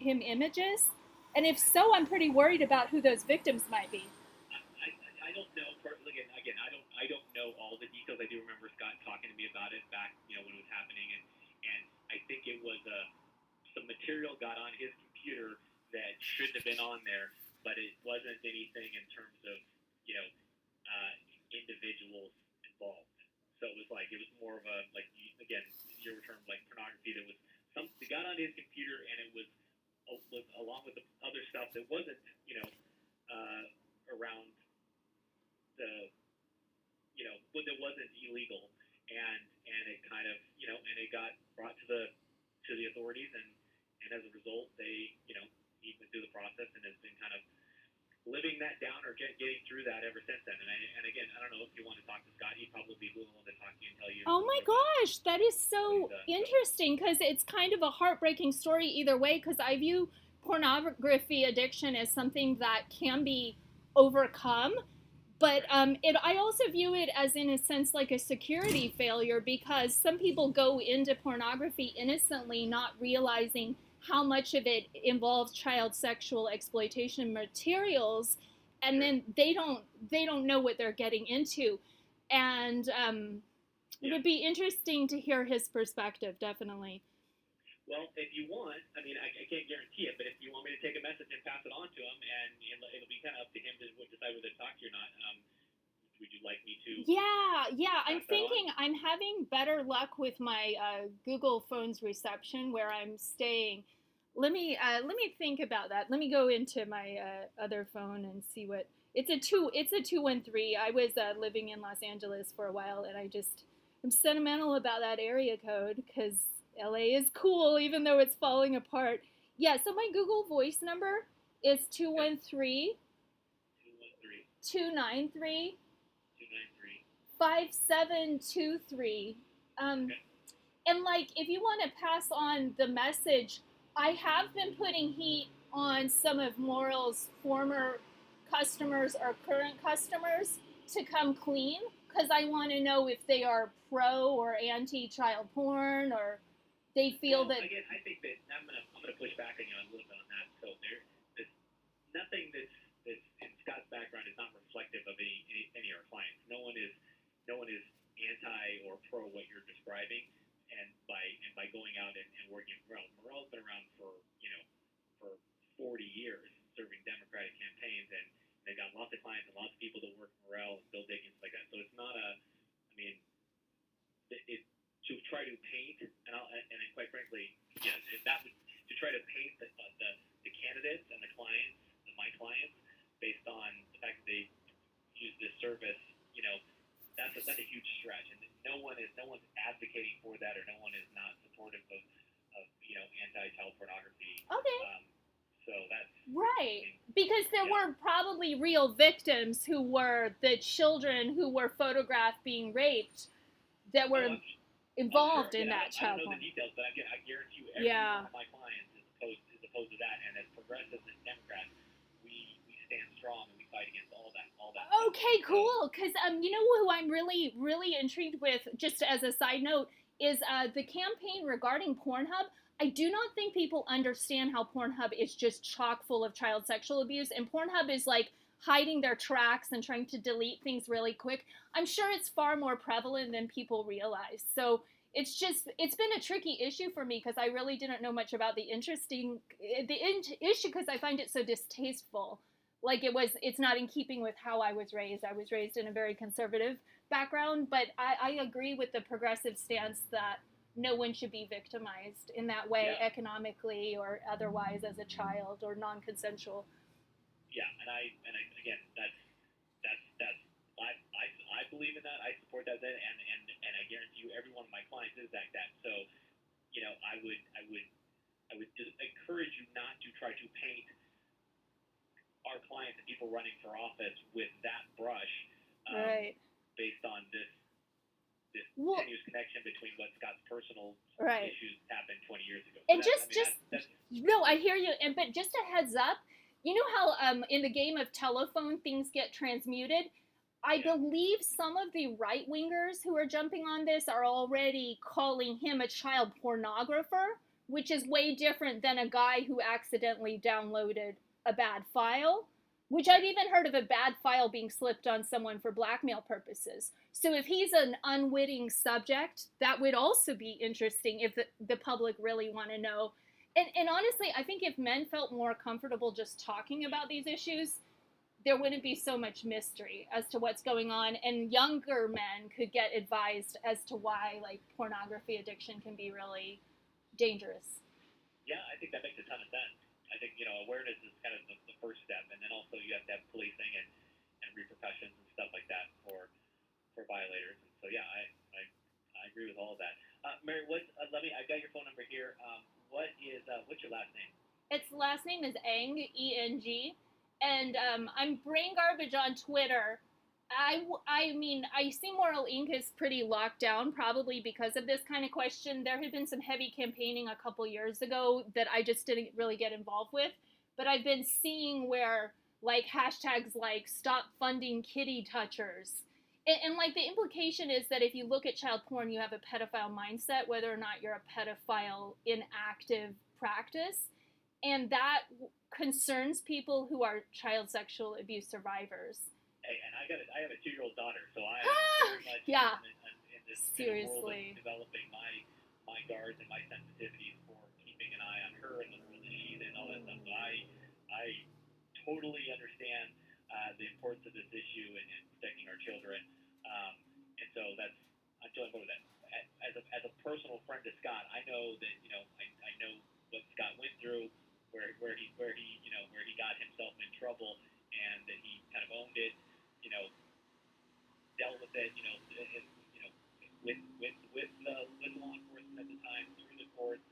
him images? And if so, I'm pretty worried about who those victims might be. I don't know. Again, I don't know all the details. I do remember Scott talking to me about it back, when it was happening, and I think it was some material got on his computer that shouldn't have been on there, but it wasn't anything in terms of individuals involved. So it was more of a again your term like pornography that was some that got onto his computer and it was along with the other stuff that wasn't uh, around the that wasn't illegal and it kind of and it got brought to the authorities and as a result they he went through the process and has been kind of living that down or getting through that ever since then. And again, I don't know if you want to talk to Scott. He'd probably be willing to talk to you and tell you Oh my more about gosh, that is what he's so done. So interesting because it's kind of a heartbreaking story either way because I view pornography addiction as something that can be overcome. But right, I also view it as, in a sense, like a security failure because some people go into pornography innocently, not realizing how much of it involves child sexual exploitation materials, and sure, then they don't know what they're getting into. And it yeah. would be interesting to hear his perspective, definitely. Well, if you want, I mean, I can't guarantee it, but if you want me to take a message and pass it on to him, and it'll be kind of up to him to decide whether to talk to you or not. Would you like me to Yeah. I'm pass that on? thinking I'm having better luck with my Google phone's reception where I'm staying. Let me think about that. Let me go into my other phone and see what it's a 213. I was living in Los Angeles for a while, and I'm sentimental about that area code because LA is cool, even though it's falling apart. Yeah. So my Google Voice number is Okay, 213 213 293 293. 5723. Um, Okay. and like, if you want to pass on the message, I have been putting heat on some of Morel's former customers or current customers to come clean because I want to know if they are pro or anti child porn or they feel Well, that. again, I think that I'm gonna push back on you a little bit on that. So there's nothing that's in Scott's background is not reflective of any of our clients. No one is anti or pro what you're describing, and by going out and working with Morel. Morel's been around for 40 years serving Democratic campaigns, and they've got lots of clients and lots of people that work for Morel and Bill Diggins like that. So it's not I mean, it to try to paint, and quite frankly, yes, if that was to try to paint the candidates and the clients, my clients, based on the fact that they use this service, that's a huge stretch, and no one's advocating for that, or no one is not supportive of anti-child pornography. Okay, Um, so that's I right. mean, Because there yeah. were probably real victims who were the children who were photographed being raped that Oh, were I'm sure. involved in Again, that I don't child know the porn. details, but again, I guarantee you, every one Yeah. of my clients is opposed to that. And as progressives and Democrats, we stand strong and we fight against all that stuff. And Okay, so, cool. Because you know who I'm really intrigued with, just as a side note, is the campaign regarding Pornhub. I do not think people understand how Pornhub is just chock full of child sexual abuse, and Pornhub is like hiding their tracks and trying to delete things really quick. I'm sure it's far more prevalent than people realize. So it's been a tricky issue for me because I really didn't know much about issue because I find it so distasteful. Like it's not in keeping with how I was raised. I was raised in a very conservative background, but I agree with the progressive stance that no one should be victimized in that way, yeah, economically or otherwise, as a child or non-consensual. yeah, and I again, that's I believe in that. I support that, and I guarantee you, every one of my clients is like that. So, I would just encourage you not to try to paint our clients and people running for office with that brush, um, Right. based on this Well, tenuous connection between what Scott's personal right. issues happened 20 years ago. So And that's I mean just that's no, I hear you. And but just a heads up, you know how in the game of telephone things get transmuted. I yeah, believe some of the right wingers who are jumping on this are already calling him a child pornographer which is way different than a guy who accidentally downloaded a bad file, which I've even heard of a bad file being slipped on someone for blackmail purposes. So if he's an unwitting subject, that would also be interesting if the public really want to know. And honestly, I think if men felt more comfortable just talking about these issues, there wouldn't be so much mystery as to what's going on, and younger men could get advised as to why like pornography addiction can be really dangerous. Yeah, I think that makes a ton of sense. I think awareness is kind of the first step, and then also you have to have policing and repercussions and stuff like that for violators. And so yeah, I agree with all of that. Mary, I got your phone number here. What's your last name? Its last name is Eng, E-N-G, and I'm brain garbage on Twitter. I mean, I see Moral Inc. is pretty locked down, probably because of this kind of question. There had been some heavy campaigning a couple years ago that I just didn't really get involved with. But I've been seeing where, like, hashtags like stop funding kitty touchers. And like, the implication is that if you look at child porn, you have a pedophile mindset, whether or not you're a pedophile in active practice. And that concerns people who are child sexual abuse survivors. Hey, and I have a 2-year-old daughter, so I am very much yeah. in this Seriously. world of developing my guards and my sensitivities for keeping an eye on her and the world that she's in, all that stuff. So I totally understand the importance of this issue and protecting our children. And so I'm totally important with that. As a personal friend to Scott, I know that I know what Scott went through, where he got himself in trouble, and that he kind of owned it, dealt with it, with law enforcement at the time, through the courts,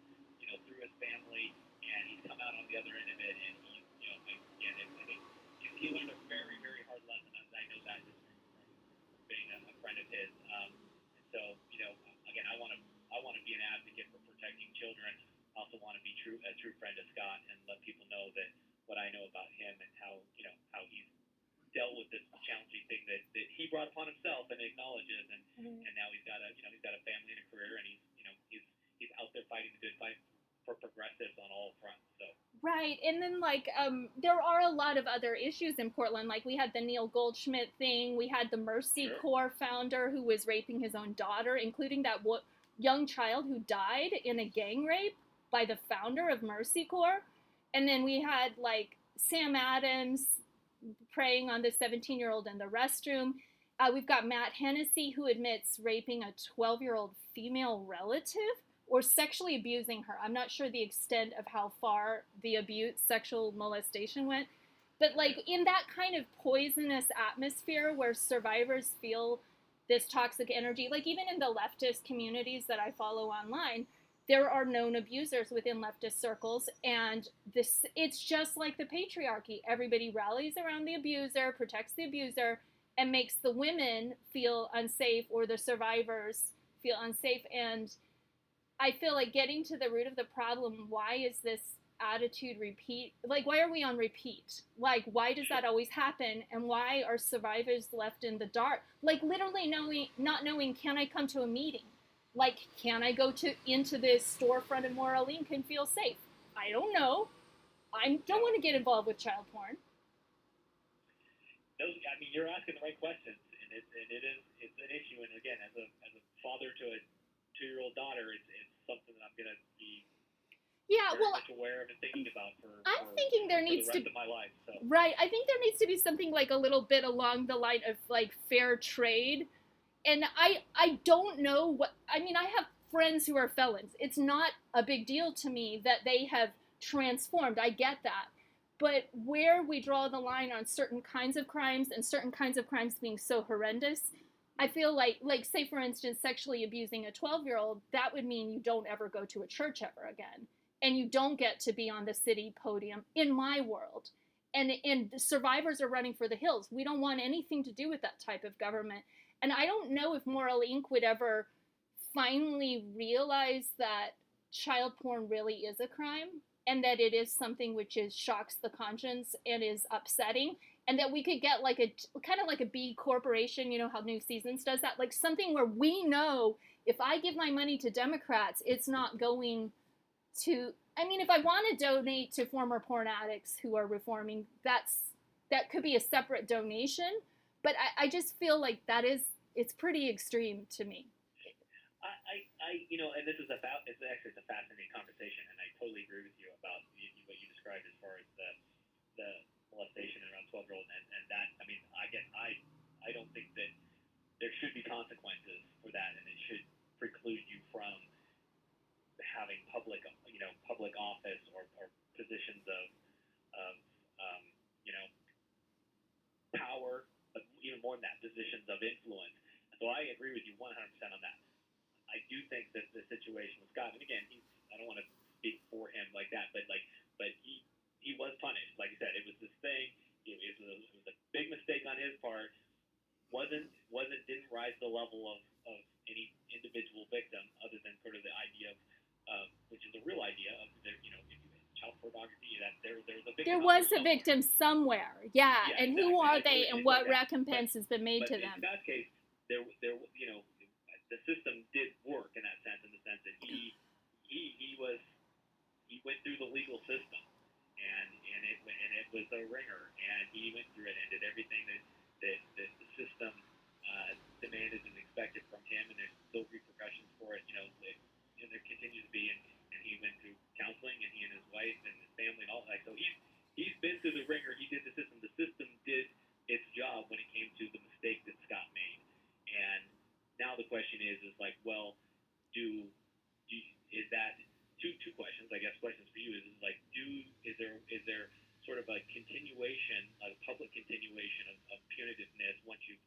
through his family, and he's come out on the other end of it, and he's, again, I think he learned a very, very hard lesson. I know that just from being a friend of his. And so, again, I want to be an advocate for protecting children. I also want to be a true friend of Scott and let people know that what I know about him and how he's dealt with this challenging thing that he brought upon himself and acknowledges, and now he's got a family and a career, and he's out there fighting the good fight for progressives on all fronts. So right, and then like there are a lot of other issues in Portland. Like, we had the Neil Goldschmidt thing, we had the Mercy Corps founder who was raping his own daughter, including that young child who died in a gang rape by the founder of Mercy Corps. And then we had like Sam Adams preying on the 17-year-old in the restroom. We've got Matt Hennessy, who admits raping a 12-year-old female relative or sexually abusing her. I'm not sure the extent of how far the sexual molestation went. But like, in that kind of poisonous atmosphere where survivors feel this toxic energy, like even in the leftist communities that I follow online, there are known abusers within leftist circles, and it's just like the patriarchy. Everybody rallies around the abuser, protects the abuser, and makes the women feel unsafe, or the survivors feel unsafe. And I feel like getting to the root of the problem, why is this attitude repeat? Like, why are we on repeat? Like, why does that always happen? And why are survivors left in the dark? Like, literally not knowing, can I come to a meeting? Like, can I go into this storefront of Moral Inc. and feel safe? I don't know. I don't want to get involved with child porn. No, I mean, you're asking the right questions, and it's an issue. And again, as a father to a 2-year-old daughter, it's something that I'm gonna be much aware of and thinking about for the rest of my life. So. Right, I think there needs to be something like a little bit along the line of like fair trade. And I don't know what, I mean, I have friends who are felons. It's not a big deal to me that they have transformed. I get that. But where we draw the line on certain kinds of crimes and certain kinds of crimes being so horrendous, I feel like say for instance, sexually abusing a 12-year-old, that would mean you don't ever go to a church ever again. And you don't get to be on the city podium in my world. And the survivors are running for the hills. We don't want anything to do with that type of government. And I don't know if Moral Inc. would ever finally realize that child porn really is a crime, and that it is something which shocks the conscience and is upsetting, and that we could get like a kind of like a B corporation, you know how New Seasons does that, like something where we know if I give my money to Democrats, it's not going to, I mean, if I want to donate to former porn addicts who are reforming, that could be a separate donation. But I just feel like it's pretty extreme to me. And this is it's a fascinating conversation, and I totally agree with you about what you described as far as the molestation around 12-year-old, and that. I mean, I don't think that there should be consequences for that, and it should preclude you from having public office or positions of you know, power, but even more than that, positions of influence. And so I agree with you 100% on that. I do think that the situation with Scott, and again, I don't want to speak for him like that, but he was punished. Like I said, it was this thing. It was a big mistake on his part. Didn't rise to the level of any individual victim, other than sort of the idea of which is a real idea of child pornography. That there's a victim. There was a victim somewhere, yeah. And exactly. Who are they, and what recompense has been made to them? In Scott's case, there the system did work in that sense, in the sense that he went through the legal system, and it was a ringer, and he went through it and did everything that the system demanded and expected from him, and there's still repercussions for it. There continues to be, and he went through counseling, and he and his wife and his family and all that. So he's been through the ringer. He did the system. The system did its job when it came to the mistake that Scott made, and now the question is like, well, is that two questions? I guess questions for you is there sort of a continuation, a public continuation of punitiveness once you've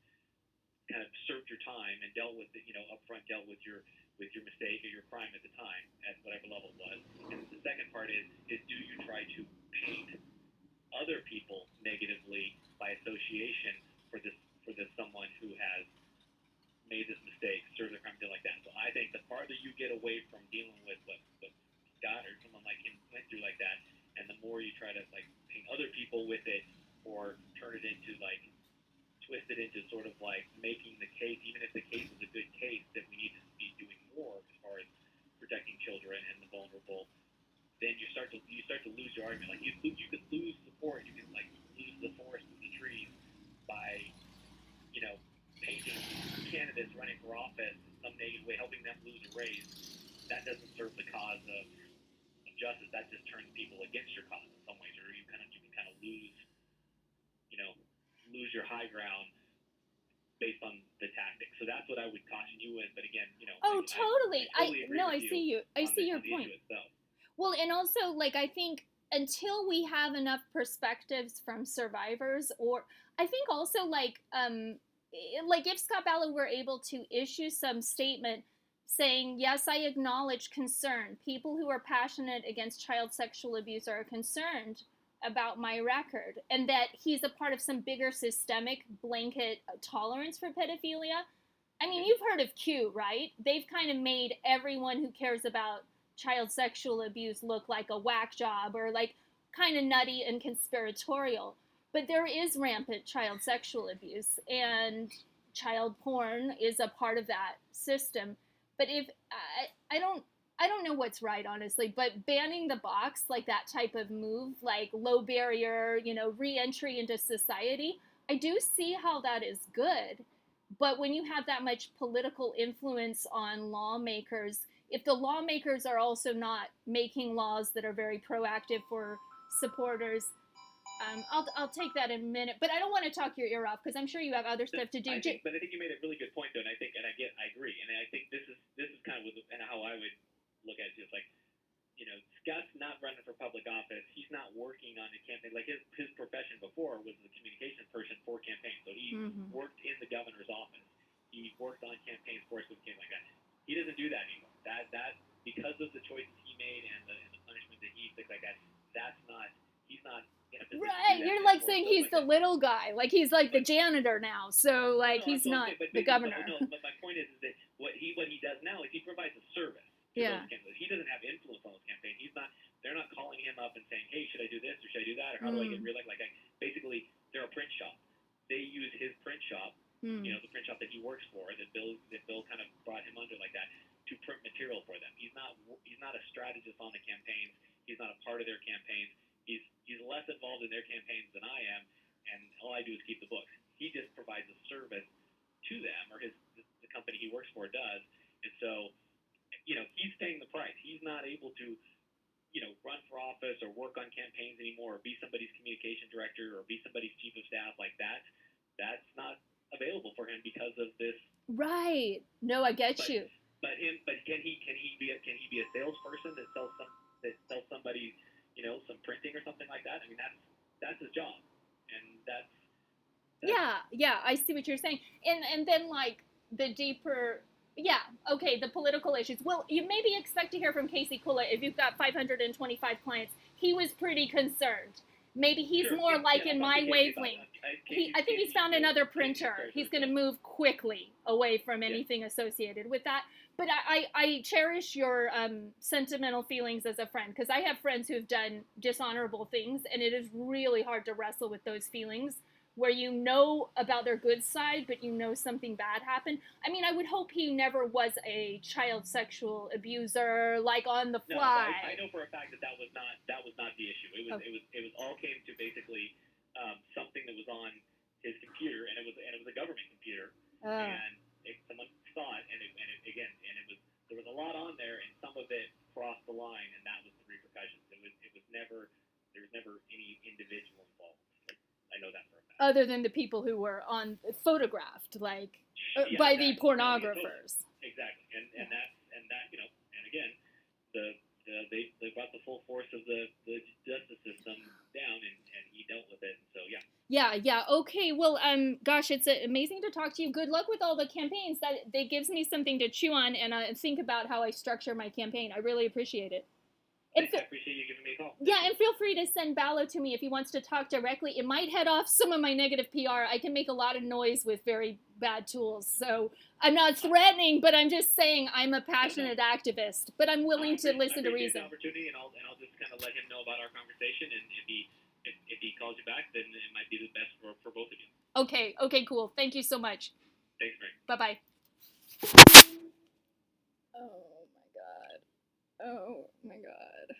kind of served your time and dealt with it, upfront dealt with your mistake or your crime at the time at whatever level it was. And the second part is do you try to paint other people negatively by association for this someone who has made this mistake, served their crime, deal like that. So I think the farther you get away from dealing with what Scott or someone like him went through like that, and the more you try to like paint other people with it, or turn it into like twist it into sort of like making the case, even if the case is a good case, that we need to be doing more as far as protecting children and the vulnerable, then you start to lose your argument. Like you could lose support, you can like lose the forest and the trees by painting candidates running for office in some negative way, helping them lose a race. That doesn't serve the cause of justice. That just turns people against your cause in some ways, or you can kind of lose your high ground based on the tactics. So that's what I would caution you with. But again, oh, totally. I totally agree with see you. I see your point. Well, and also, like, I think until we have enough perspectives from survivors, or I think also like if Scott Ballo were able to issue some statement saying, yes, I acknowledge concern. People who are passionate against child sexual abuse are concerned about my record, and that he's a part of some bigger systemic blanket tolerance for pedophilia. I mean, you've heard of Q, right? They've kind of made everyone who cares about child sexual abuse look like a whack job, or like kind of nutty and conspiratorial. But there is rampant child sexual abuse, and child porn is a part of that system. But if I don't know what's right, honestly, but banning the box, like that type of move, like low barrier, re-entry into society, I do see how that is good. But when you have that much political influence on lawmakers, if the lawmakers are also not making laws that are very proactive for supporters, I'll take that in a minute. But I don't want to talk your ear off, because I'm sure you have other stuff to do. But I think you made a really good point, though, and I agree, and I think this is kind of and how I would look at it. It's like, Scott's not running for public office. He's not working on a campaign. Like his profession before was the communications person for campaigns. So he worked in the governor's office. He worked on campaigns for us with campaigns like that. He doesn't do that anymore. That because of the choices he made and the punishment that he took like that. He's not in a position. Right, you're like saying he's the little guy, like he's like the janitor now. So like he's not the governor. No, but my point is that what he does now is he provides a service. Yeah. He doesn't have influence on those campaigns. They're not calling him up and saying, hey, should I do this or should I do that, or how do I get real? Basically, they're a print shop. They use his print shop, the print shop that he works for, that Bill kind of brought him under like that, to print material for them. He's not a strategist on the campaigns. He's not a part of their campaigns. He's less involved in their campaigns than I am, and all I do is keep the books. He just provides a service to them, or the company he works for does, and so he's paying the price. He's not able to run for office or work on campaigns anymore, or be somebody's communication director, or be somebody's chief of staff like that. That's not available for him because of this. Right. No, I get you. But can he be a salesperson that sells somebody some printing or something like that? I mean, that's his job, and that's yeah. I see what you're saying, and then like the deeper. Yeah, okay, the political issues. Well, you maybe expect to hear from Casey Kula if you've got 525 clients. He was pretty concerned. Maybe he's sure. more like yeah, in my wavelength. I think he's found another printer. He's going to move quickly away from anything associated with that. But I cherish your sentimental feelings as a friend, because I have friends who've done dishonorable things, and it is really hard to wrestle with those feelings where you know about their good side, but you know something bad happened. I mean, I would hope he never was a child sexual abuser, like on the fly. No, I know for a fact that was not the issue. It was all came to basically something that was on his computer, and it was a government computer, and someone saw it, and there was a lot on there, and some of it crossed the line, and that was the repercussions. There was never any individual involved. I know that for a fact. Other than the people who were photographed, like by the pornographers. Exactly, and that and again, they brought the full force of the justice system down, and he dealt with it. So Yeah. Okay. Well, gosh, it's amazing to talk to you. Good luck with all the campaigns. That gives me something to chew on and think about how I structure my campaign. I really appreciate it. I appreciate you giving me a call. Yeah, and feel free to send Ballo to me if he wants to talk directly. It might head off some of my negative PR. I can make a lot of noise with very bad tools. So I'm not threatening, but I'm just saying I'm a passionate activist. But I'm willing to listen to reason. The opportunity, and I'll just kind of let him know about our conversation. And if he calls you back, then it might be the best for both of you. Okay, cool. Thank you so much. Thanks, Mary. Bye-bye. Oh, my God.